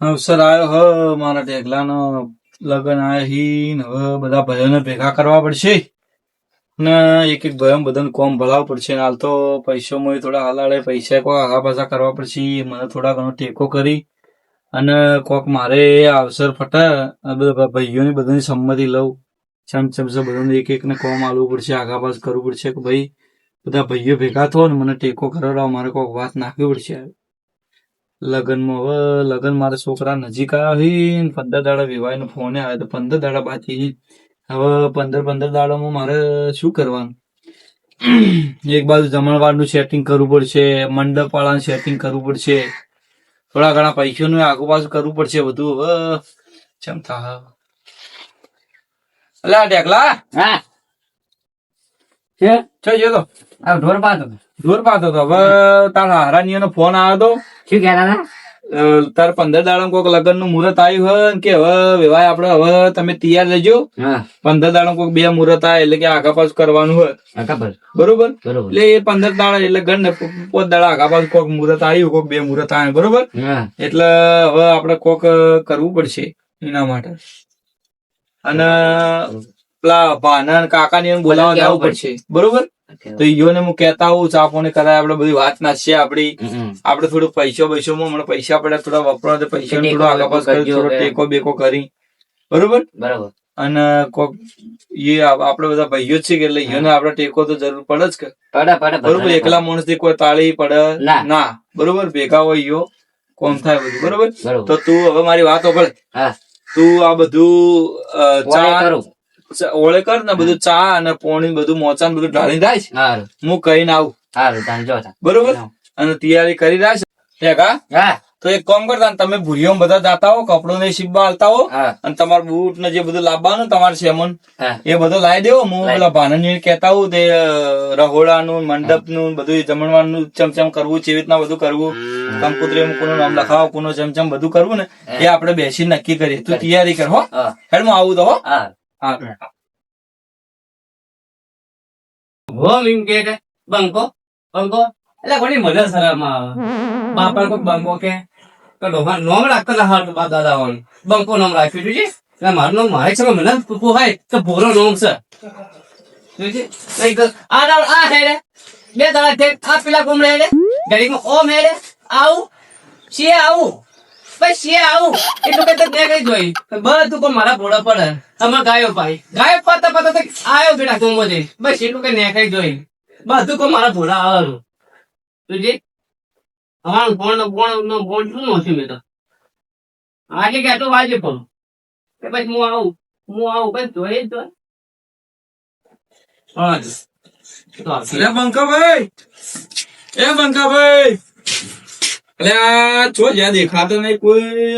અવસર આવ્યો હ મારા ઢેગલાનો લગન આવ્યા હી ને હવે બધા ભાઈઓને ભેગા કરવા પડશે ને એક એક ભાઈઓ બધાને કોમ ભલાવવું પડશે ને હાલ તો પૈસામાં થોડા હાલાડે પૈસા કોઈ આગા પાછા કરવા પડશે મને થોડા ઘણો ટેકો કરી અને કોક મારે આ અવસર ફટે બધા ભાઈઓની બધાની સંમતિ લઉં ચમચમ બધાને એક એકને કોમ આલવું પડશે આગા પાછ કરવું પડશે કે ભાઈ બધા ભાઈઓ ભેગા થો ને મને ટેકો કરાવડાવો મારે કોઈક વાત નાખવી પડશે લગનમાં હવે લગન મારા છોકરા નજીક આવ્યા ને 15 દાડા વિવાહ નો ફોન આવ્યો તો 15 દાડા બાકી હવે 15 દાડામાં મારે શું કરવાનું એક બાજુ જમણવારનું સેટિંગ કરવું પડશે મંડપ વાળાનું સેટિંગ કરવું પડશે થોડા ઘણા પૈસાનું આગુ પાછું કરવું પડશે બધું હવે ચમ થા અલા ઢેકલા હા છે ગયો તો આ ઢોર પાતો દૂર પાતો તો હવે તારા હારાનીનો ફોન આવ્યો તો શું કહેતા હતા? તાર 15 દાડા કોઈક લગ્ન નું મુહૂર્ત આવ્યું હોય ને કે હવે વિવાહ આપડે હવે તમે તૈયાર રહેજો હા 15 દાડા કોઈક બે મુહૂર્ત આવે એટલે કે આગા પાછું કરવાનું હોય ખબર બરોબર બરોબર એટલે એ 15 દાડા એટલે ગણ ને 5 દાડા આગા પાછું કોઈક મુહૂર્ત આવ્યું કોઈક બે મુહૂર્ત આવે બરોબર હા એટલે હવે આપડે કોક કરવું પડશે એના માટે અને પેલા ભાના કાકા ને બોલાવવા જવું પડશે બરોબર તો ઈયોને હું કહેતા હોઉં ચા પાણી કરાય આપડે બધી વાત ના છે આપડી આપડે થોડું પૈસામાં મને પૈસા પડે થોડા વપરાય તો પૈસા થોડો આગા પાછ કરી થોડો ટેકો બેકો કરી બરોબર બરોબર અને કોક એ આપડે બધા ભાઈઓ જ છે કે એટલે ઈયોને આપડે ટેકો તો જરૂર પડે જ કે પડે બરોબર એકલા માણસ થી કોઈ તાળી પડે ના બરોબર ભેગા હોય ઈયો કોમ થાય બધું બરોબર તો તું હવે મારી વાત સાંભળ હા તું આ બધું ચા કરું ઓળે કર ને બધું ચા અને પોણી બધું મોચા બધું ઢાળી રાખ હારું હું કહીને આવું હારું તાન જો તા બરોબર અને તૈયારી કરી રાખ હા તો એક કામ કરતા તમે ભૂરીઓ બધા જાતા હો કપડો ને સીબા હાલતા હો હા અને તમારા બૂટ ને જે બધું લાવવાનું તમારે સેમન હા એ બધું લાવી દેવો હું પેલા ભાનંદ કહેતા હોઉં તે રહોડાનું મંડપનું બધું જમણવાનું ચમચમ કરવું કેવી રીતના બધું કરવું કંકોત્રી કોનું નામ લખાવો કોનું ચમચમ બધું કરવું ને એ આપણે બેસી નક્કી કરીએ તું તૈયારી કર હો હેડ હું આવું તો હો હા હા હોમ એમ કે બંકો બંકો એટલે કોની મજા શરમ આવે બાપા કોઈ બંકો કે તો ડોમા નોમ રાખતા ના હાર બા દાદા હોન બંકો નામ રાખ્યું છે એટલે મારું નામ મારે છે મને પોહાય તો ભોરો નામ છે નહીં તો આ દાળ આ હેડે બે દાડા છે આ પેલા કોમડે હેડે ઘડીમાં ઓમ હેડે આવું છે આવું બસ છે આવું એટલું કઈ તો કઈ જોઈ બધું કોઈ મારા ભોળા પડે અમે ગાયો પાઈ ગાયો પાતા પાતા તો આવ્યો બેટા તું બધે બસ એટલું કઈ નેખાઈ જોઈ બધું કોઈ મારા ભોળા આવવાનું તુજે અમારું ફોન શું નહોતું મેં તો આજે કે આટલું વાજે પડું કે પછી હું આવું કઈ જોઈ જ જોઈ બંકાભાઈ એ બંકાભાઈ એટલે આ છો જ્યાં દેખાતો નહીં કોઈ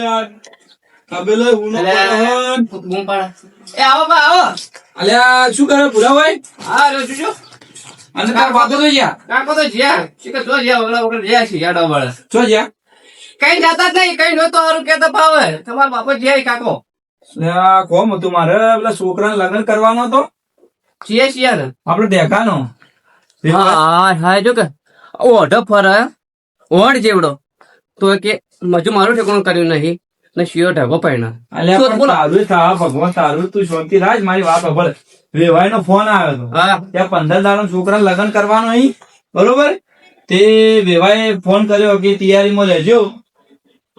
તબેલો બૂમ પાડે એ આવો બા આવો અલ્યા શું કરે ભૂરાભાઈ હા રો જોજો અને તાર બાપો તો જ્યાં કાકો તો જ્યાં શીખર જો જ્યાં ઓલા વગર જ્યાં છે યાડો વાળા છો જ્યાં કઈ જાતા જ નહીં કઈ નહોતો સારું કેતા પાવે તમારા બાપો જ્યાં કાકો કોમ હતું મારે પેલા છોકરાને લગ્ન કરવાનો હતો છીએ ને આપડે દેખાનો હા હા જો કે ઓઢો ફરે ઓઢ જેવડો તો કે મજુ મારું ઠેકાણું કર્યું નહીં ને શિયો ઢગો પહેણા અલ્યા પણ તારું થા ભગવાન તારું તું શાંતિ રાખ મારી વાત સાંભળ વેવાઈ નો ફોન આવ્યો હતો હા ત્યાં 15 દાડા છોકરા લગ્ન કરવાનો અહીં બરોબર તે વેવાઈ ફોન કર્યો કે તૈયારીમાં રહેજો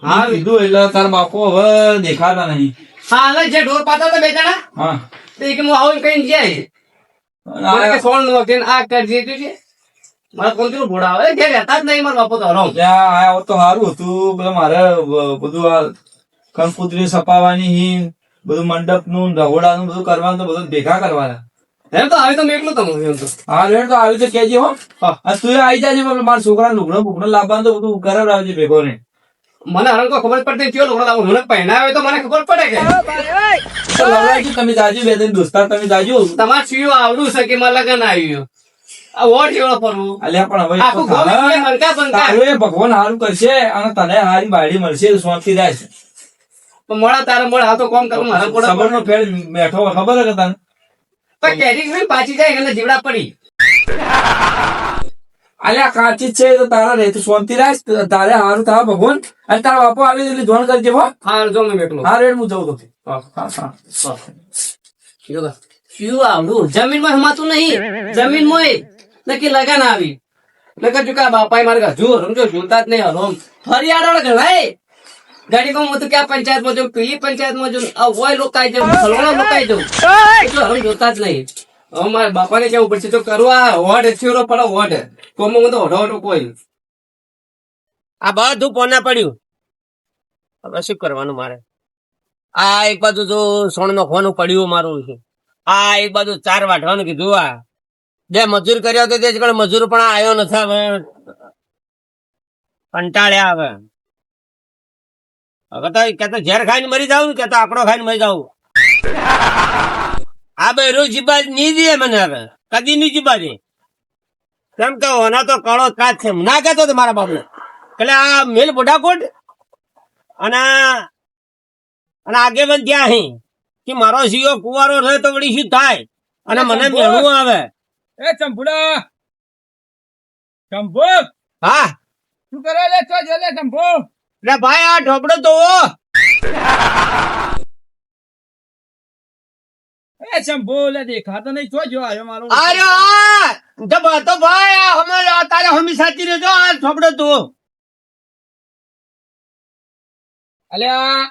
હા કીધું એટલે તાર બાપો હવે દેખાતા નહીં હા હવે જે ઢોર પાતા હતા બે જણા હા તો કે હું આવું કઈ જાય ફોન વખતે આ કરજે તું છે મારા કોણ કેટલું ભોળા આવે જે રહેતા જ નહીં મારા બાપો તો હરામ ત્યાં આયા તો સારું હતું પેલા મારે બધું આ કંકુતરી સપાવાની હિન બધું મંડપ નું રહોડાનું બધું કરવાનું તો બધું ભેગા કરવાના એમ તો આવે તો મેં એકલું તમે એમ તો હા રેડ તો આવ્યું તો કેજે હો તું આવી જાય મારા છોકરા લુગડો બુગડો લાવવાનું તો બધું કરાવડાવજે ભેગો ને મને હરણ કોઈ ખબર પડતી ચિયો લોકો લાવું મને પહેનાવે તો મને ખબર પડે કે લવડાવજો તમે જાજો બે દિન દોસ્તાર તમે જાજો તમારે સીઓ આવડું છે કે મારે લગન આવ્યું આ વોટ જેવડો ફરવું અલ્યા પણ હવે આખું ગોળ મરકા બંકા તારું એ ભગવાન સારું કરશે અને તને હારી બાળી મળશે શાંતિ રહેશે મોડા તારા મોડા આ તો કોમ કરું મારા પોડા સબર નો ફેર બેઠો ખબર હે કે તને પણ કેરી પાછી જાય એટલે જીવડા પડી અલ્યા કાચી જ છે તો તારા રહે તું શાંતિ રાખ તારે હારું થાવ ભગવાન અને તારા બાપુ આવી એટલે જોણ કરજે હો હા જો મેં એકલો હા રેડ હું જઉં તો શું આવડું જમીન માં હમાતું નહીં જમીન મોય નક્કી લગન આવી લગન ચુકા બાપાએ મારે હજુ સમજો જોતા જ નહીં હરોમ ફરી આડોળ ગણાય ગાડી માં હું તો ક્યાં પંચાયત માં જાઉં પેલી પંચાયત માં જાઉં આ વોય લોકાઈ જાઉં ફલવાના લોકાઈ જાઉં એટલું હરોમ જોતા જ નહીં હવે મારા બાપાને કેવું પડશે તો કરવા વોટ થયો પડો વોટ કોમો તો હડો કોઈ આ બધું પોના પડ્યું હવે શું કરવાનું મારે આ એક બાજુ જો સોણ નો ખોનું પડ્યું મારું છે આ એક બાજુ ચાર વાઢવાનું કીધું આ બે મજૂર કર્યો તો તે મજૂર પણ આવ્યો નથી હવે કંટાળ્યા હવે હવે તો કે તો ઝેર ખાઈને મરી જાવ કે તો આકડો ખાઈને મરી જાવ આ બે રોજ જીબા નહીં દે મને હવે કદી નહીં જીબા દે કેમ કે ઓના તો કળો કાચ છે ના કહેતો તો મારા બાપને એટલે આ મેલ બોડાકોટ અને આગેવાન ત્યાં અહીં કે મારો સીઓ કુવારો રહે તો વળી શું થાય અને મને મેળવું આવે એ ચંપુડા ચંપુ હા શું કરે લે તો જલે ચંપુ લે ભાઈ આ ઢોબડો તો એ ચંપુ લે દેખાતો નહીં છો જો આવ્યો મારો અરે આ તો ભાઈ આ હમે તારે હમી સાચી રહેજો આ ઢોબડો તો અલ્યા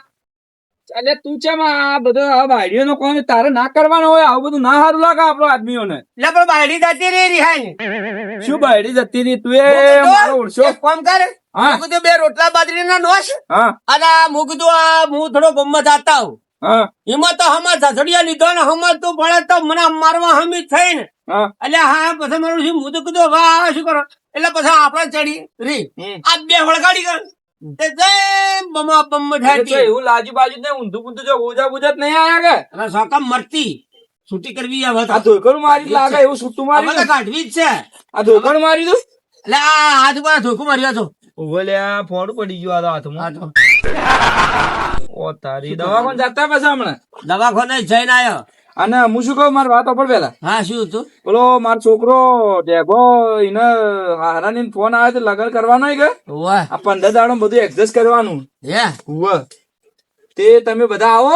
અલે તું ચમ આ બધો આ વાડીઓ નો કોમ તારે ના કરવાનો હોય આવું બધું ના સારું લાગે આપડો આદમીઓને લે પણ બાયડી જતી રહી રિહાઈ શું બાયડી જતી રહી તું એ મારો ઓળશો કોમ કરે હા કીધું બે રોટલા બાજરીના નોશ હા અને હું કીધું આ હું થોડો ગમત જાતા હું હા એમાં તો હમા ઝઘડિયા લીધો ને હમા તો ભણે તો મને મારવા હમી થઈ ને હા એટલે હા પછી મારું શું હું તો કીધું વાહ શું કરો એટલે પછી આપડે ચડી રી આ બે વળગાડી ગયો તે જય બમા બમ ઠાટી એવું લાજુ બાજુ ને ઊંધું ઊંધું જો ઓજા બુજા નહીં આયા કે અને સોકા મરતી છૂટી કરવી આવે આ ધોકણ મારી લાગે એવું છૂટું મારી તો કાઢવી જ છે આ ધોકણ મારી દઉં એટલે આ હાથ ઉપર ધોકું માર્યો છો ઓલે આ ફોડ પડી ગયો આ હાથમાં હા તો ઓ તારી દવાખાને જતા પછી હમણાં દવાખાને જઈને આવ્યો અને હું શું કહું મારી વાત પર પેલા હા શું હતું પેલો મારો છોકરો ડેગો એને હારાની ફોન આવે તો લગન કરવાનો કે વાહ આ 15 દાડો બધું એડજસ્ટ કરવાનું હે તે તમે બધા આવો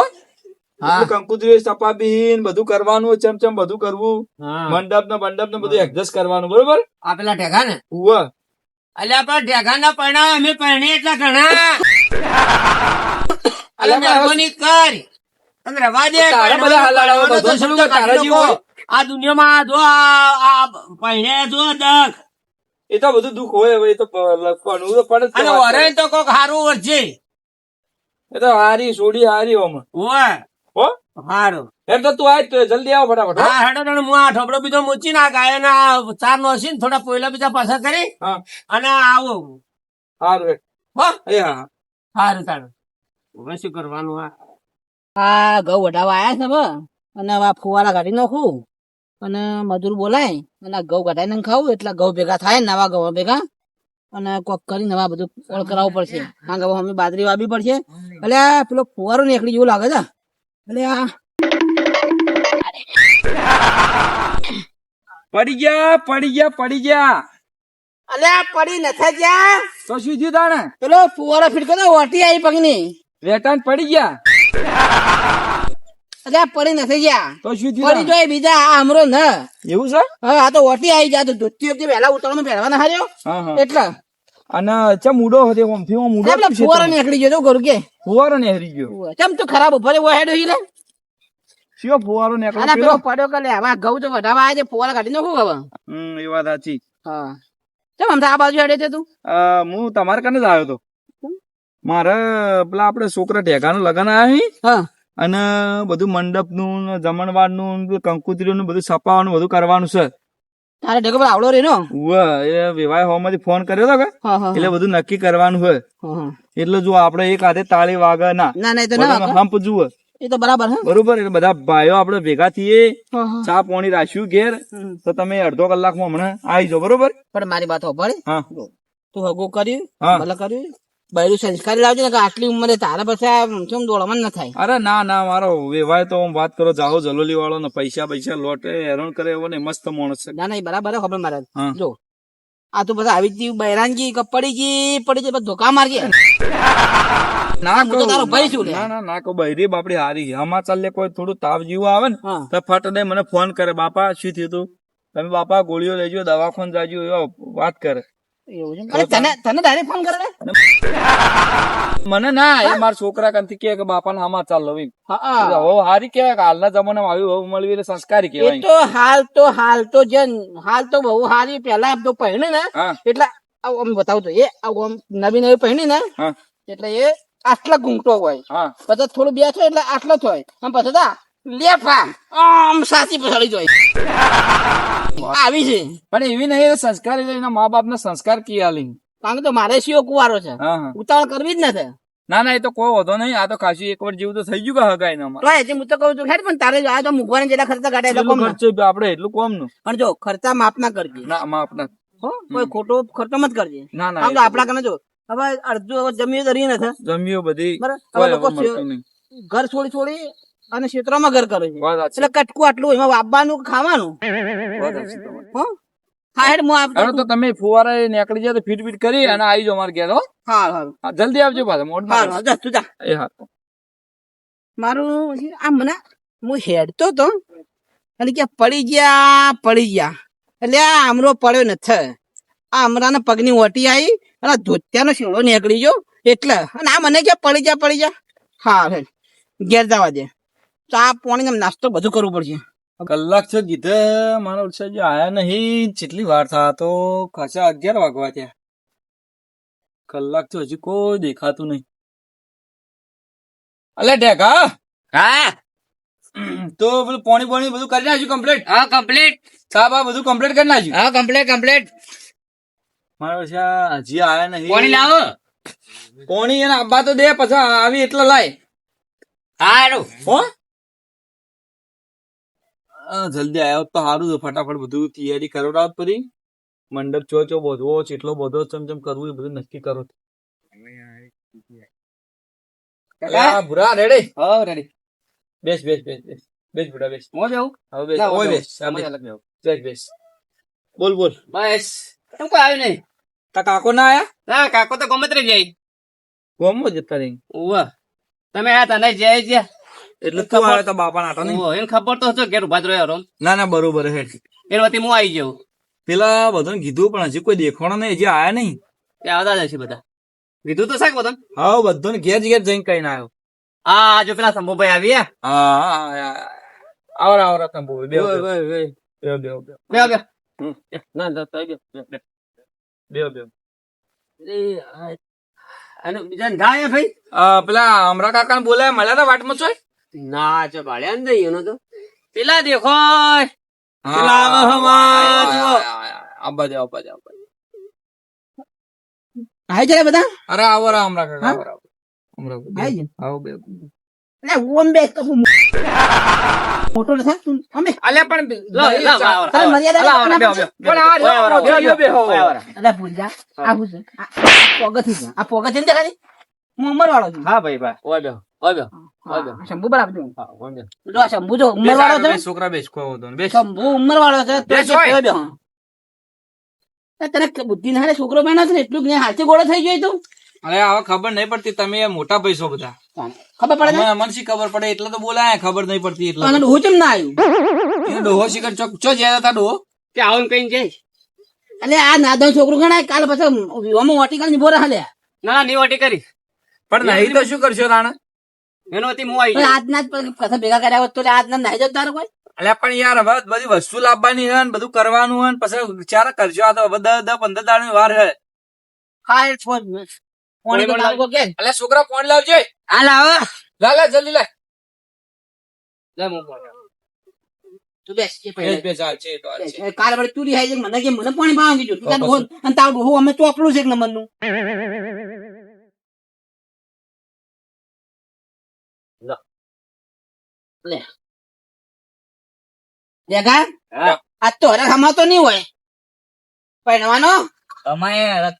હા કંકુત્રી સપાબીન બધું કરવાનું ચમચમ બધું કરવું હા મંડપ ને બધું એડજસ્ટ કરવાનું બરોબર આ પેલા ઢેગા ને ઉવા એટલે આપડા ઢેગા ના પરણાવ અમે પરણી એટલા ઘણા એટલે મહેરબાની કર અને રવા દે તારા બધા હલાડાઓ બધું શું કે તારા જેવો આ દુનિયામાં જો આ પહેણે જો દખ એ તો બધું દુઃખ હોય હવે એ તો લખવાનું તો પણ અને વરે તો કોક હારું વરસે એ તો હારી સોડી હારી ઓમાં ઓય હો હારું એટલે તું આય તો જલ્દી આવ ફટાફટ હો? હા હેડો હેડો હું આ ઠોબડો બીજો મૂચી ના ગાય ને આ ચાર નો હશે ને થોડા પોયલા બીજા પાછા કરી હા અને આવો હારું હેડ. હો એ હા હારું તારું હવે શું કરવાનું આ ઘઉં વઢાવા આયા છે હવે અને હવે આ ફુવારા કાઢી નાખું અને મજૂર બોલાય અને આ ઘઉં કઢાઈને ખાવું એટલે ઘઉં ભેગા થાય ને નવા ઘઉં ભેગા અને કોક કરી નવા બધું ઓળ કરાવવું પડશે કારણ કે હવે અમે બાજરી વાવી પડશે એટલે આ પેલો ફુવારો નીકળી જેવું લાગે છે એટલે આ પડી ગયા અલે આ પડી નથી ગયા તો શું થયું તાણે પેલો ફુવારો ફીટ કર્યો ઓટી આવી પગની વેટાણ પડી ગયા એટલે આ પડી નથી ગયા તો શું થયું પડી તાણે? જોઈ બીજા આ અમરો ન એવું છે હા આ તો ઓટી આવી જાય તો ધોતી વખતે વહેલા ઉતરવાનું પહેરવાના હાર્યો હા હા એટલે અને ચમ ઉડો હતો ઓમથી ઓમ ઉડો પેલા ફુવારો નીકળી ગયો તો કરું કે ફુવારો ને હરી ગયો ચમ તું ખરાબ ઉભો રે હેડ હિલે શિયો ફુવારો ને આના પેલો પડ્યો કે લે હવે ઘઉં તો વઢાવા આવે છે ફુવારા કાઢી નાખું હવે એ વાત સાચી હા ચમ આમ તો આ બાજુ હેડે છે તું હું તમારે કને જ આવ્યો તો મારે પેલા આપડે છોકરા ઢેકાનું લગન આવ્યું હા અને બધું મંડપ નું જમણવાર નું કંકુતરી નું બધું સપાવાનું બધું કરવાનું છે તારે ઢેકો પર આવડો રે નો એ વિવાહ હોમ માંથી ફોન કર્યો હતો કે હા હા એટલે બધું નક્કી કરવાનું હોય હા એટલે જો આપડે એક હાથે તાળી વાગે ના ના ના એ તો ના બધાનો વાગે. હંપ જુએ એ તો બરાબર હા બરોબર એટલે બધા ભાઈઓ આપડે ભેગા થઈએ હા હા ચા પાણી રાખ્યું ઘેર હમ. તો તમે અડધો કલાકમાં હમણાં આવી જાઓ બરોબર પણ મારી વાત હોભળ હા તું હગો કર્યું હા. ભલે કર્યું બૈરું સંસ્કારી લાવજો ને કે આટલી ઉંમરે તારા પછી આ ચમ દોડમાં ન થાય અરે ના ના મારો વેવાય તો વાત કરો જાહો જલોલી વાળો ને પૈસા લોટે હેરાન કરે એવો ને મસ્ત માણસ છે ના ના એ બરાબર હે, ખબર મારે હા. જો આ તો બધા આવી ગઈ બૈરાનગી કે પડી ગઈ બધા ધોકા મારજે. ના હું તો તારો ભાઈ છું લે. ના કહું બૈરી બાપડી હારી સમાચાર લે કોઈ થોડું તાવ જેવું આવે ને હા. તો ફટ દે મને ફોન કરે બાપા શું થયું તું તમે બાપા ગોળીઓ લેજો દવાખાને જાજો એવો વાત કરે. એવું છે? અરે તને ડાયરેક્ટ ફોન કરે લે? મને ના એ મારા છોકરા કંથી કે બાપાને સમાચાર લો એમ. હા. હવે હારી કેવાય કે હાલના જમાનામાં આવી વહુ મળવી એટલે સંસ્કારી એ કેવાય. તો હાલ તો બહુ હારી. પેલા તો પહેણી ને હા એટલે આમ બતાવું તો એ આમ નવી નવી પહેણી ને હા એટલે એ આટલા ઘૂંટો હોય, હા પછી થોડું બેઠો એટલે આટલો જ હોય, આમ પછી તા લેફા આમ સાચી પછાડી જોઈ આવી છે. પણ એવી નહીં સંસ્કાર એના મા બાપ ના સંસ્કાર કિયાલી. કારણ કે તો મારે શિયો કુવારો છે, હા હા ઉતાવળ કરવી જ નથી. ના એ તો કોઈ વધો નહીં. આ તો ખાસી એક વાર જેવું તો થઈ ગયું કે હગાઈ ના તો હજી હું તો કહું છું હેડ પણ તારે આ તો મૂકવાના જેટલા ખર્ચા કાઢે એટલે કોમ ના. ખર્ચો આપડે એટલું કોમ નું પણ જો ખર્ચા માપ ના કરજે ના માપ ના. હો, કોઈ ખોટો ખર્ચો મત કરજે. ના આમ તો આપડા કને જો હવે અડધું હવે જમીન દરી નથી જમ્યો બધી બરાબર. કોઈ હવે લોકો હવે મળતું નહીં. ઘર છોડી અને ક્ષેત્રમાં ઘર કરે છે વાત સાચી. એટલે કટકું આટલું એમાં વાપવાનું ખાવાનું. વાત સાચી તમારી. હો હા હેડ હું હવે તો તમે ફુવારા નીકળી જાય તો ફીટ ફીટ કરી અને આવી જાઓ મારે ઘેર હો. હા હા, જલ્દી આવજો પાછા મોડ ના હા જા તું જા. એ હા મારું આ મને હું હેડતો તો અને કે પડી ગયા એટલે આ આમરો પડ્યો નથી. આ આમરાના પગની ઓટી આવી અને ધોતિયાનો શીળો નીકળી ગયો એટલે અને આ મને કે પડી જા હા હેડ ઘેર જવા દે. ચા પાણી નાસ્તો બધું કરવું પડશે. કલાક છે કીધે મારા ઉત્સાહ જે આયા નહીં. કેટલી વાર થા તો ખાસા 11 વાગવા ત્યાં. કલાક તો હજી કોઈ દેખાતું નહીં. અલે ઢેકા હા તો પેલું પાણી બધું કરી નાખ્યું કમ્પ્લીટ. હા કમ્પ્લીટ. સાહેબ આ બધું કમ્પ્લીટ કરી નાખ્યું. હા કમ્પ્લીટ. મારા ઉત્સાહ હજી આયા નહીં. પાણી લાવો. પાણી એને આબા તો દે પછી આવી એટલે લાય હા હેડો. હો. જલ્દી આવ્યો તો સારું છે. ફટાફટ બધું તૈયારી કરાવડાવ પડી. મંડપ ચો બધો ચેટલો બધો ચમ કરવું એ બધું નક્કી કરો. ભૂરા રેડી. હા રેડી. બેસ ભૂરા બેસ. હું જાઉં. હવે બેસ. ના, ઓય હું બેસ. જાઉં. આ બેસ. બેસ. બોલ બસ એમ કોઈ આવ્યું નહીં. તા કાકો ના આયા ના કાકો તો ગમતરી જાય. ગોમો જતા રહી. ઓવા તમે આ તને જાય છે. એટલે તું આવ્યો તો બાપા નાટો નહીં. એને ખબર તો હતો ઘેર ઉભા જ રહ્યો. ના બરોબર હેડ. એના વતી હું આવી જાઉં. પેલા બધાને કીધું પણ હજી કોઈ દેખાણો નહીં. હજી આયા નહીં. તે આવતા જશે બધા. કીધું તો શાક બધા. હા બધાને ઘેર જઈને કઈ આવ્યો. હા જો પેલા શંભુભાઈ આવ્યા. હા આવરા તંબુ બે અને બીજા ને ગાય ભાઈ. પેલા અમરા કાકા બોલાય મળ્યા હતા વાટમાં છો. ના જો ભાડ્યા ને એનો તો પેલા દેખો હાય જાય બધા. અરે આવો અમરા કાકા હાય છે. આવો બે એટલે ઓમ બેસ તો હું મોટો નથી તું અમે અલ્યા પણ તારે મર્યાદા પણ અલા ભૂલજા આ હું છે આ પોગથી ને દેખાડી હું ઉંમર વાળો છું. હા ભાઈ ભાઈ ઓય બે હા, શંભુ બરાબર છે. જો આ શંભુ જો ઉંમર વાળો છે. છોકરા બેસ કોઈ વાંધો નહીં. બેસ શંભુ ઉંમર વાળો છે તો બેસ જે હોય. કહેવાય બે. તને બુદ્ધિ ના હારે છોકરો બહેનો છે ને એટલું જ્ઞાન હાથે ગોળો થઈ ગયો તું. અરે હવે ખબર નહીં પડતી. તમે મોટા પૈસો બધા ખબર પડે ને અમને શી ખબર પડે એટલે તો બોલાય. ખબર નહીં પડતી એટલે અને હું કેમ ના આવ્યું એ ડોહો શિખર ચો જ્યાં હતા ડોહો કે આવું કઈ જાય. એટલે આ નાદો છોકરો ગણાય કાલ પછી વિવામાં વાટી કાલ બોરા હાલે ના ની વાટી કરી. પણ નહીં તો શું કરશો રાણા. એનો વતી હું આવી આજના જ કથા ભેગા કર્યા હોત તો આજના નાઈ જતો તારો કોઈ. અલ્યા પણ યાર હવે બધી વસ્તુ લાવવાની છે ને બધું કરવાનું હોય ને પછી વિચાર કરજો. આ તો હવે 10-15 દાડાની વાર છે. હા એ ફોન પાણી તો તારો કે અલ્યા છોકરા ફોન લાવજે. હાલ આવો લા જલ્દી લા. લે મૂકો. તું બેસ કે પહેલા બેસ હાલ છે તો હાલ છે. કાલ વળી તું રી હાઈ મને કે મને પાણી પાવા કીધું તું તારું અને તારું ડોહો અમે ચોપડું છે એક નંબર નું. લે દેખા હા. આજ તો હરે હમાતો નહીં હોય પહેરવાનો. અમાય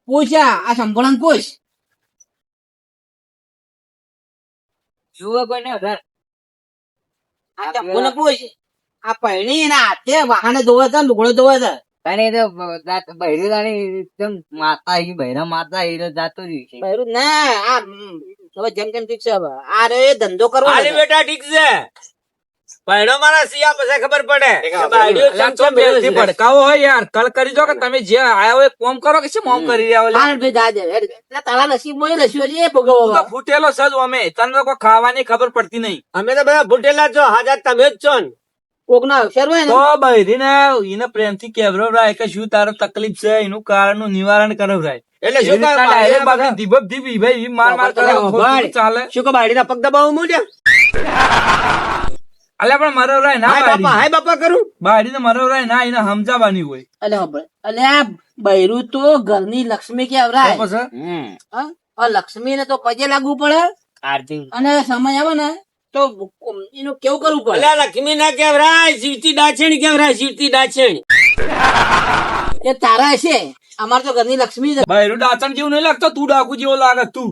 પૂછ આ સંભળાન પૂછ. જુઓ કોઈ ને ઘર આ સંભળાન પૂછ આ પહેણી એના હાથે વાહને ધોવે છે લુગડો ધોવે છે તાણી એ તો બૈરું તાણી એકદમ માતા એ બૈરા માતા એ જાતો જ છે. બૈરું ના આ હવે જેમ તેમ ઠીક છે હવે આ રે ધંધો કરવો આલી ને. બેટા ઠીક છે પહેલો મારા સિયા પછી ખબર પડે કે બાયડીઓ અલ્યા, ચમ ચમ તો બેસી બેલથી ભડકાવો હોય યાર કલ કરી દો કે તમે જે આયા હોય કોમ કરો કે શું મોમ કરી રહ્યા હોય હાલ ભાઈ દાદે એટલે તારા નસીબમાં એ લસ્યો છે એ ભોગવો તું તો ફૂટેલો સજ અમે તને તો કોઈ ખાવાની ખબર પડતી નહીં અમે તો બધા ભૂટેલા છો હાજા તમે જ છો ને કોક ના અક્ષર હોય ને તો બૈરીને એને પ્રેમથી કેવરાવરાય કે શું તારો તકલીફ છે એનું કારણનું નિવારણ કરાવરાય એટલે શું કહે ડાયરેક્ટ બાકી ધીબક ધીબી ભાઈ ઈ માર માર કરે ખોટું ચાલે શું કે બાયડીના પગ દબાવવા માંડ્યા અલ્યા પણ મરવરાય ના હાય બાપા હાય બાપા કરું બાયડીને મરવરાય ના એને સમજાવવાની હોય અલે હોભળ અલે આ બૈરું તો ઘરની લક્ષ્મી કહેવરાય. તો પછી હા? આ લક્ષ્મી ને તો પગે લાગવું પડે આરતી અને સમય આવે ને તો એનું કેવું કરવું પડે. અલ્યા લક્ષ્મી ના કેવરાય જીવતી ડાછેણી કેવરાય જીવતી ડાછેણી એ તારા હશે અમાર તો ઘરની લક્ષ્મી છે. બાયરું ડાચણ જેવું નહીં લાગતો તું ડાકુ જેવો લાગે તું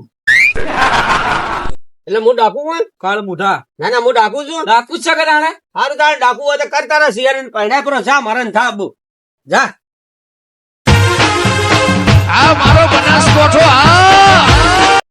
એટલે હું ડાકુ કોણ કાળ મુઠા ના ના હું ડાકુ છું ડાકુ જ છે કે રાણે સારું તારે ડાકુ હોય તો કર તારા શિયાળ પહેણા પર જા મારે થા જા